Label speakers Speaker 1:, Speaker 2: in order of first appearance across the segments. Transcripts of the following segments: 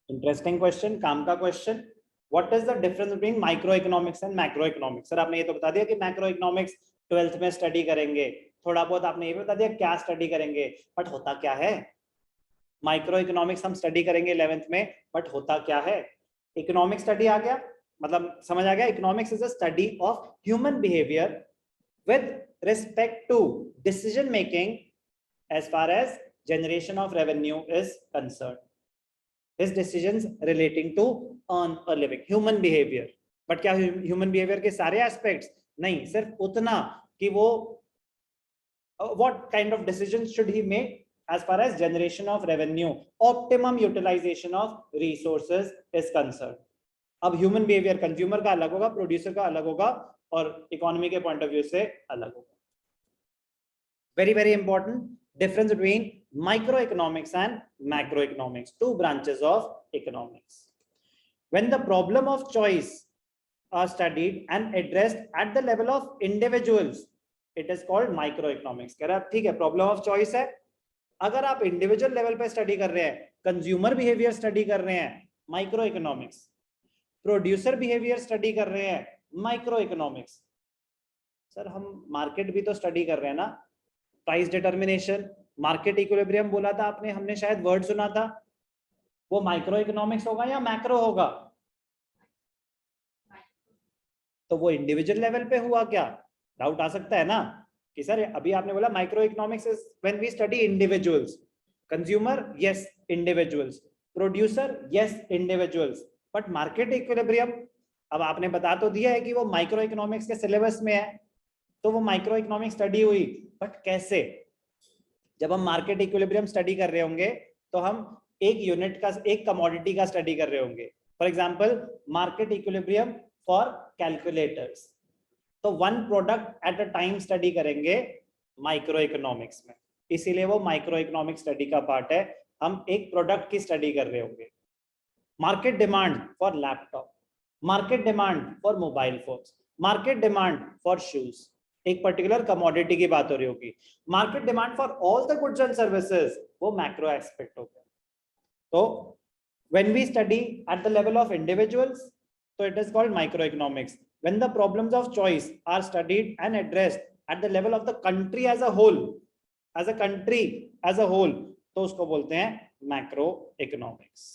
Speaker 1: Interesting question, काम का question. What is the difference between micro economics and macro economics? Sir आपने ये तो बता दिया कि मैक्रो इकोनॉमिक्स 12th में स्टडी करेंगे, थोड़ा बहुत आपने ये भी बता दिया क्या स्टडी करेंगे, बट होता क्या है? माइक्रो इकोनॉमिक्स हम स्टडी करेंगे 11th में, बट होता क्या है? इकोनॉमिक स्टडी आ गया, मतलब समझ आ गया, economics is a study of human behaviour with respect to decision making as far as generation of revenue is concerned. His decisions relating to earn a living, human behavior. But क्या human behavior के सारे aspects? नहीं, सिर्फ उतना कि वो what kind of decisions should he make as far as generation of revenue, optimum utilization of resources is concerned. अब human behaviour consumer का अलग होगा, प्रोड्यूसर का अलग होगा, और इकोनॉमी के पॉइंट ऑफ व्यू से अलग होगा. Very very important difference between micro economics and macro economics, two branches of economics. When the problem of choice are studied and addressed at the level of individuals, it is called micro economics. कह रहा है ठीक है, problem of choice है, अगर आप individual level पे study कर रहे हैं, कंज्यूमर बिहेवियर स्टडी कर रहे हैं, micro economics. Producer behaviour study कर रहे हैं, माइक्रो इकोनॉमिक्स. सर हम मार्केट भी तो स्टडी कर रहे हैं ना, प्राइस डिटर्मिनेशन, मार्केट इक्विलिब्रियम बोला था आपने, हमने शायद वर्ड सुना था, वो माइक्रो इकोनॉमिक्स होगा या मैक्रो होगा? तो वो इंडिविजुअल लेवल पे हुआ क्या? डाउट आ सकता है ना कि सर अभी आपने बोला micro economics is when we study individuals, consumer yes individuals, producer yes individuals, but market equilibrium अब आपने बता तो दिया है कि वो माइक्रो इकोनॉमिक्स के सिलेबस में है, तो वो माइक्रो इकोनॉमिक्स स्टडी हुई, बट कैसे? जब हम मार्केट इक्विलिब्रियम स्टडी कर रहे होंगे तो हम एक यूनिट का, एक कमोडिटी का स्टडी कर रहे होंगे. For example market equilibrium for calculators, तो one product at a time study करेंगे माइक्रो इकोनॉमिक्स में, इसीलिए वो माइक्रो इकोनॉमिक स्टडी का पार्ट है. हम एक प्रोडक्ट की स्टडी कर रहे होंगे. Market demand for laptop, market demand for mobile phones, market demand for shoes, एक पर्टिकुलर कमोडिटी की बात हो रही होगी. Market demand for all the goods and services, वो मैक्रो एस्पेक्ट हो गया. तो when we study at the level of individuals, तो it is called micro economics. When the problems of choice are studied and addressed at the level of the country as a whole, as a country as a whole, तो उसको बोलते हैं macro economics.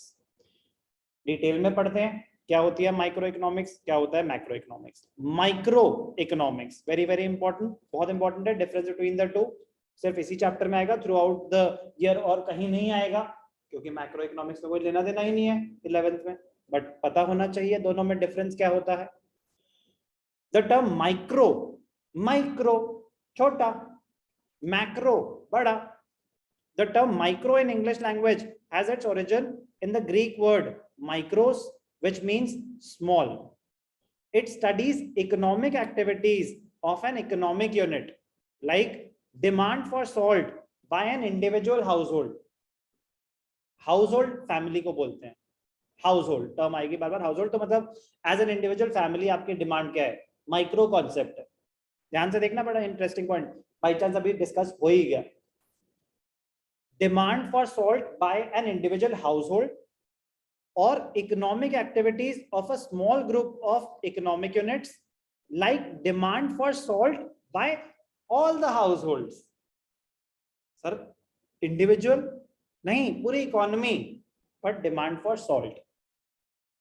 Speaker 1: Detail में पढ़ते हैं क्या होती है माइक्रो इकोनॉमिक्स, क्या होता है macro economics. Micro economics very very important, बहुत इंपॉर्टेंट है. डिफरेंस बिटवीन द टू सिर्फ इसी चैप्टर में आएगा, थ्रू आउट द ईयर और कहीं नहीं आएगा, क्योंकि मैक्रो इकोनॉमिक्स में कोई लेना देना ही नहीं है 11th में, बट पता होना चाहिए दोनों में डिफरेंस क्या होता है. द टर्म माइक्रो, माइक्रो छोटा, मैक्रो बड़ा. The term micro in English language has its origin in the Greek word micros, which means small. It studies economic activities of an economic unit, like demand for salt by an individual household. Household family को बोलते हैं, household term आएगी बार बार. household तो मतलब as an individual family आपकी demand क्या है, micro concept है. ध्यान से देखना बड़ा इंटरेस्टिंग पॉइंट, बाई चांस अभी डिस्कस हो ही गया. Demand for salt by an individual household or economic activities of a small group of economic units, like demand for salt by all the households. Sir, individual नहीं, पूरी economy, but demand for salt.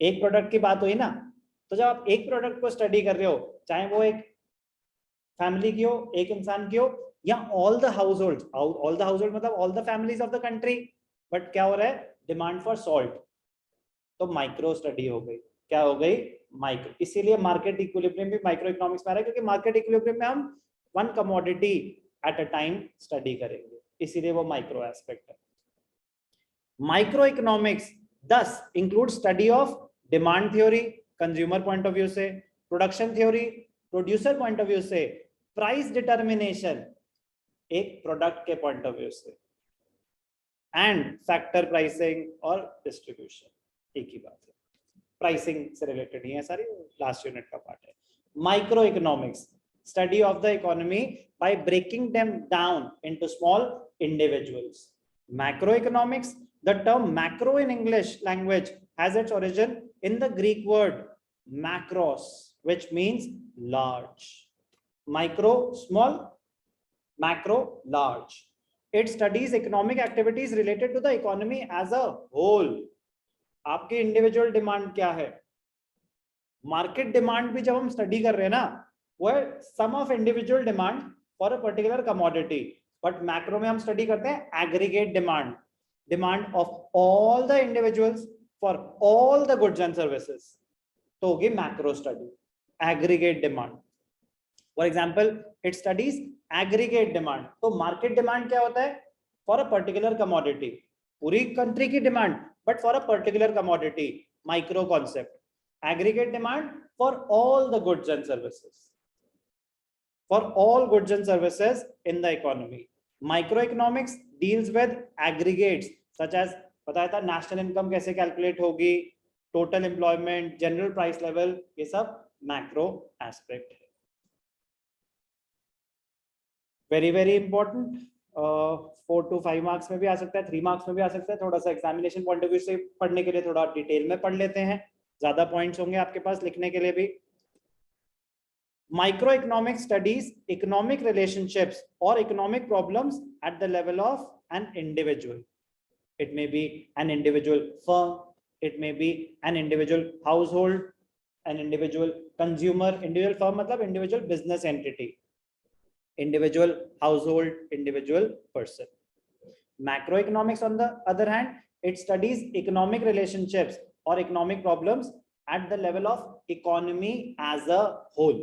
Speaker 1: एक product की बात हुई ना, तो जब आप एक प्रोडक्ट को स्टडी कर रहे हो, चाहे वो एक फैमिली की हो, एक इंसान की हो, या all the household, all the household मतलब all the families of the country, but क्या हो रहा है, डिमांड फॉर सॉल्ट, तो माइक्रो स्टडी हो गई. क्या हो गई, माइक्रो. इसीलिए मार्केट इक्विलिब्रियम भी माइक्रो इकोनॉमिक्स में आ रहा है, क्योंकि मार्केट इक्विलिब्रियम में हम one commodity at a time study करेंगे, इसीलिए वो माइक्रो एस्पेक्ट है. Micro economics does include study of demand theory consumer point of view से, production theory producer point of view से, प्राइस डिटर्मिनेशन एक प्रोडक्ट के पॉइंट ऑफ व्यू से, and factor pricing और डिस्ट्रीब्यूशन. एक ही बात है, प्राइसिंग से रिलेटेड ही है सारी, लास्ट यूनिट का पार्ट है. Micro economics study of the economy by breaking them down into small individuals. Macro economics The term macro in English language has its origin in the Greek word macros, which means large. Micro small, macro large. It studies economic activities related to the economy as a whole. आपकी individual demand क्या है? Market demand भी जब हम study कर रहे हैं ना, वो है sum of individual demand for a particular commodity. But macro में हम स्टडी करते हैं aggregate demand, demand of all the individuals for all the goods and services. तो होगी macro study, aggregate demand. For example it studies aggregate demand. तो market demand क्या होता है? फॉर अ पर्टिकुलर कमोडिटी, पूरी कंट्री की demand but for a particular commodity, micro concept. Aggregate demand for all the goods and services, for all goods and services in the economy. Microeconomics deals with aggregates such as बताया था national income कैसे calculate होगी, total employment, general price level, ये सब macro aspect है. Very very important. 4 to 5 marks में भी आ सकता है, 3 मार्क्स में भी आ सकता है. थोड़ा सा एग्जामिनेशन पॉइंट ऑफ व्यू से पढ़ने के लिए थोड़ा डिटेल में पढ़ लेते हैं, ज्यादा पॉइंट्स होंगे आपके पास लिखने के लिए भी. Microeconomics studies economic relationships और economic problems at the level of an individual. It may be an individual firm, it may be an individual household, an individual consumer. Individual firm मतलब individual business entity, individual household, individual person. Macroeconomics on the other hand, it studies economic relationships or economic problems at the level of economy as a whole.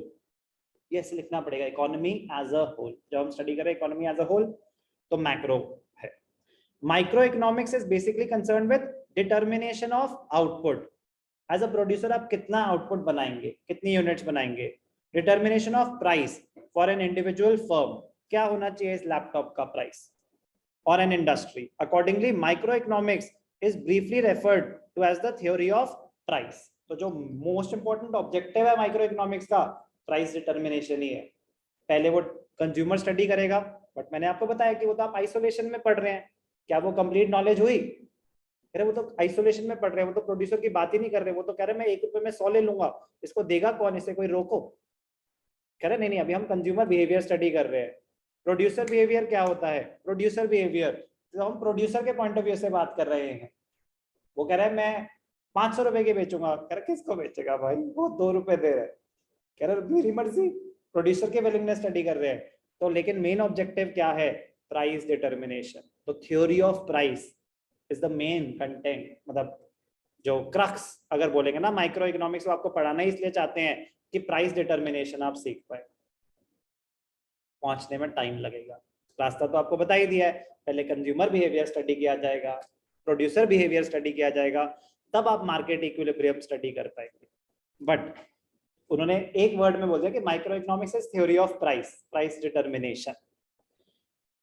Speaker 1: Yes, लिखना पड़ेगा economy as a whole. जब हम study करें economy as a whole तो macro है. Microeconomics is basically concerned with determination of output. As a producer आप कितना output बनाएंगे, कितनी units बनाएंगे. Determination of price for an individual firm, क्या होना चाहिए इस लैपटॉप का price, or an industry. Accordingly, microeconomics is briefly referred to as the theory of price. तो जो मोस्ट इंपॉर्टेंट ऑब्जेक्टिव है माइक्रोइकोनॉमिक्स का, प्राइस डिटर्मिनेशन ही है. पहले वो कंज्यूमर स्टडी करेगा, बट मैंने आपको बताया कि वो तो आप आइसोलेशन में पढ़ रहे हैं. क्या वो कंप्लीट नॉलेज हुई? अरे वो तो आइसोलेशन में पढ़ रहे हैं, वो तो प्रोड्यूसर की बात ही नहीं कर रहे. वो तो कह रहे हैं मैं 1 रुपए में 100 ले लूंगा, इसको देगा कौन, इसे कोई रोको? कह रहे नहीं, अभी हम कंज्यूमर बिहेवियर स्टडी कर रहे हैं. प्रोड्यूसर बिहेवियर क्या होता है? प्रोड्यूसर बिहेवियर, तो हम प्रोड्यूसर के पॉइंट ऑफ व्यू से बात कर रहे हैं. वो कह रहा है मैं 500 रुपए के बेचूंगा. कह रहा किसको बेचेगा भाई, वो 2 रुपए दे रहे हैं. कह रहा मेरी मर्जी. प्रोड्यूसर के विलिंगनेस स्टडी कर रहे हैं. तो लेकिन मेन ऑब्जेक्टिव क्या है? Price determination. तो theory of price is the main content, मतलब जो क्रक्स अगर बोलेंगे ना माइक्रो इकोनॉमिक्स को आपको पढ़ाना ही इसलिए चाहते हैं कि प्राइस डिटर्मिनेशन आप सीख पाए. पहुंचने में टाइम लगेगा. रास्ता तो आपको बता ही दिया है. पहले कंज्यूमर बिहेवियर स्टडी किया जाएगा, प्रोड्यूसर बिहेवियर स्टडी किया जाएगा, तब आप मार्केट इक्विलिब्रियम स्टडी कर पाएंगे. बट उन्होंने एक वर्ड में बोल दिया कि micro economics is theory of price, price determination.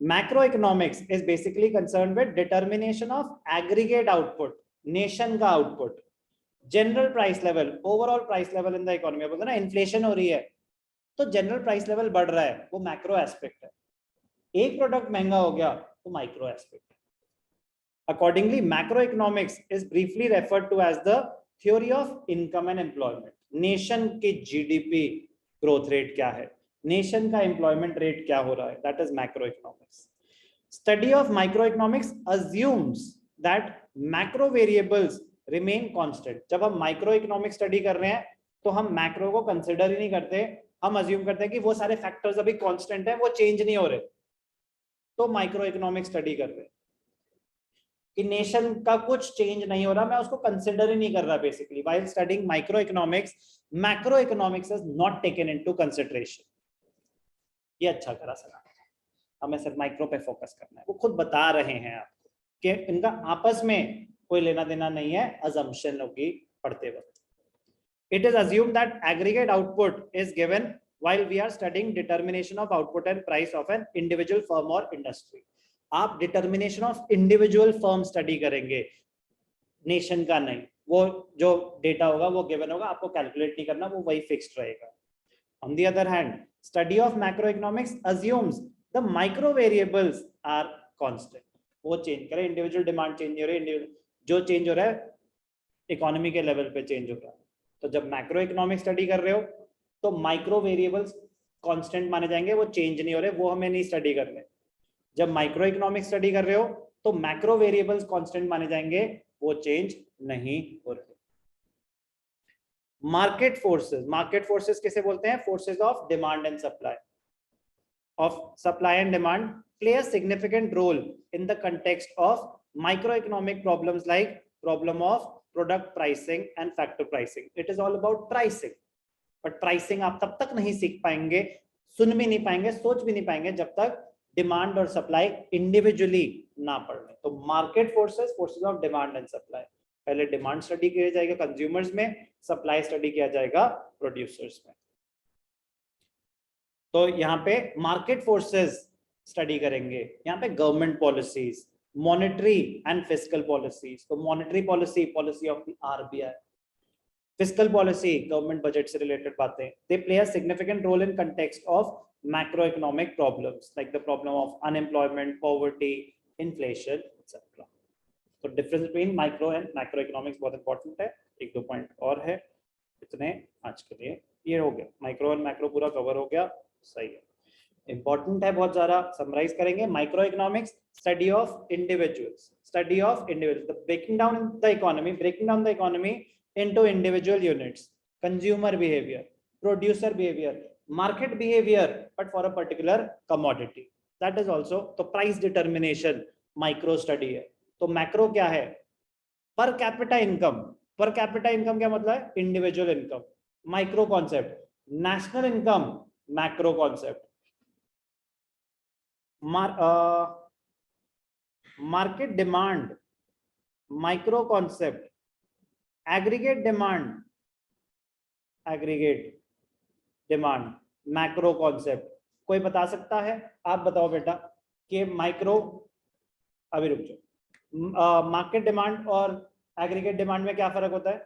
Speaker 1: Macro economics is basically concern with determination of aggregate output, nation का output, general price level, overall price level in the economy. बोलते ना inflation हो रही है तो जनरल प्राइस लेवल बढ़ रहा है, वो मैक्रो एस्पेक्ट है. एक प्रोडक्ट महंगा हो गया तो माइक्रो एस्पेक्ट है. Accordingly macro economics is briefly referred to as the theory of income and employment. Nation की जीडीपी ग्रोथ रेट क्या है, नेशन का एम्प्लॉयमेंट रेट क्या हो रहा है, that is macro economics. Study of micro economics assumes that macro variables remain constant. जब हम माइक्रो इकोनॉमिक्स स्टडी कर रहे हैं तो हम मैक्रो को कंसिडर ही नहीं करते, हम अज्यूम करते हैं कि वो सारे फैक्टर्स अभी कांस्टेंट हैं, वो चेंज नहीं हो रहे, तो माइक्रो इकोनॉमिक्स स्टडी कर रहे हैं कि नेशन का कुछ चेंज नहीं हो रहा, मैं उसको कंसिडर ही नहीं कर रहा. Basically while studying micro economics, macro economics is not taken into consideration. ये अच्छा करा सर, हमें सिर्फ माइक्रो पे फोकस करना है. वो खुद बता रहे हैं आपको कि इनका आपस में कोई लेना देना नहीं है, अजम्पशन होगी पढ़ते वक्त. It is assumed that aggregate output is given while we are studying determination of output and price of an individual firm or industry. आप determination of individual firm study करेंगे, nation का नहीं. वो जो data होगा वो given होगा, आपको calculate नहीं करना, वो वही fixed रहेगा. On the other hand, study of macroeconomics assumes the micro variables are constant. वो चेंज करे, इंडिविजुअल डिमांड चेंज नहीं हो रही, इंडिविजुअल जो चेंज हो रहा है इकोनॉमी के लेवल पे चेंज हो रहा है। तो जब मैक्रो इकोनॉमिक स्टडी कर रहे हो तो माइक्रो वेरिएबल्स कांस्टेंट माने जाएंगे, वो चेंज नहीं हो रहे, वो हमें नहीं स्टडी करने। जब माइक्रो इकोनॉमिक स्टडी कर रहे हो तो मैक्रो वेरिएबल्स कांस्टेंट माने जाएंगे, वो चेंज नहीं हो रहे। मार्केट फोर्सेस किसे बोलते हैं? Forces of demand and supply, of supply and demand play a significant role in the context of microeconomic problems like problem of product pricing and factor pricing. It is all about pricing, but pricing आप तब तक नहीं सीख पाएंगे, सुन भी नहीं पाएंगे, सोच भी नहीं पाएंगे जब तक डिमांड और सप्लाई इंडिविजुअली ना पढ़ लें। तो market forces of demand and supply, पहले डिमांड स्टडी किया जाएगा कंज्यूमर्स में, सप्लाई स्टडी किया जाएगा प्रोड्यूसर्स में। तो यहाँ पे मार्केट फोर्सेस स्टडी करेंगे, यहाँ पे government policies, monetary and fiscal policies. तो monetary policy, policy of the RBI, fiscal policy, government budget से रिलेटेड बातें। They play a significant role in context of macro economic problems like the problem of unemployment, poverty, inflation etcetera. तो difference between micro and macro economics बहुत important है। एक दो point और है, इतने आज के लिए ये हो गया, माइक्रो एंड मैक्रो पूरा कवर हो गया, सही है, इंपॉर्टेंट है बहुत ज्यादा। समराइज करेंगे, micro economics study of individuals, study of individuals, the breaking down the economy into individual units, consumer behaviour, producer behaviour, market behaviour, but for a particular commodity, that is also. तो price determination micro study है। तो macro क्या है? Per capita income, per capita income क्या मतलब है? Individual income. Micro concept national income, macro concept. Market demand, micro concept. Aggregate demand, macro concept. कोई बता सकता है? आप बताओ बेटा कि माइक्रो, अभी रुक जाओ, मार्केट डिमांड और एग्रीगेट डिमांड में क्या फर्क होता है?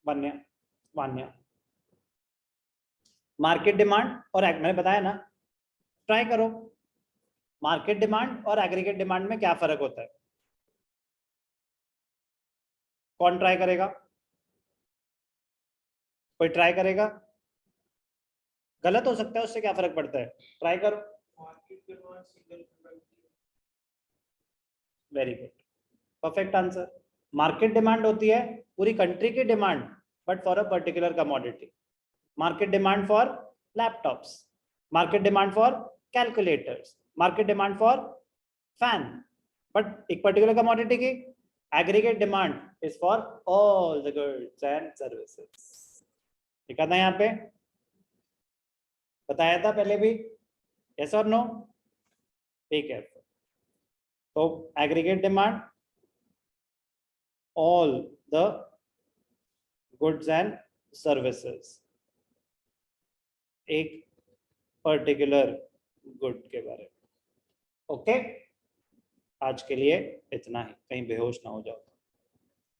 Speaker 1: वान्या, मार्केट डिमांड और मैंने बताया ना, ट्राई करो, मार्केट डिमांड और एग्रीगेट डिमांड में क्या फर्क होता है? कौन ट्राई करेगा? कोई ट्राई करेगा? गलत हो सकता है, उससे क्या फर्क पड़ता है? ट्राई करो। Very good, perfect answer. Market demand होती है पूरी कंट्री की demand, but for a particular commodity. Market demand for laptops, market demand for calculators, market demand for fan, but एक पर्टिकुलर कमोडिटी की। Aggregate demand is for all the goods and services. ठीक है ना? यहाँ पे बताया था पहले भी, यस और नो? ठीक है, तो aggregate demand all the goods and services, एक पर्टिकुलर गुड के बारे में। ओके, आज के लिए इतना ही, कहीं बेहोश ना हो जाओ।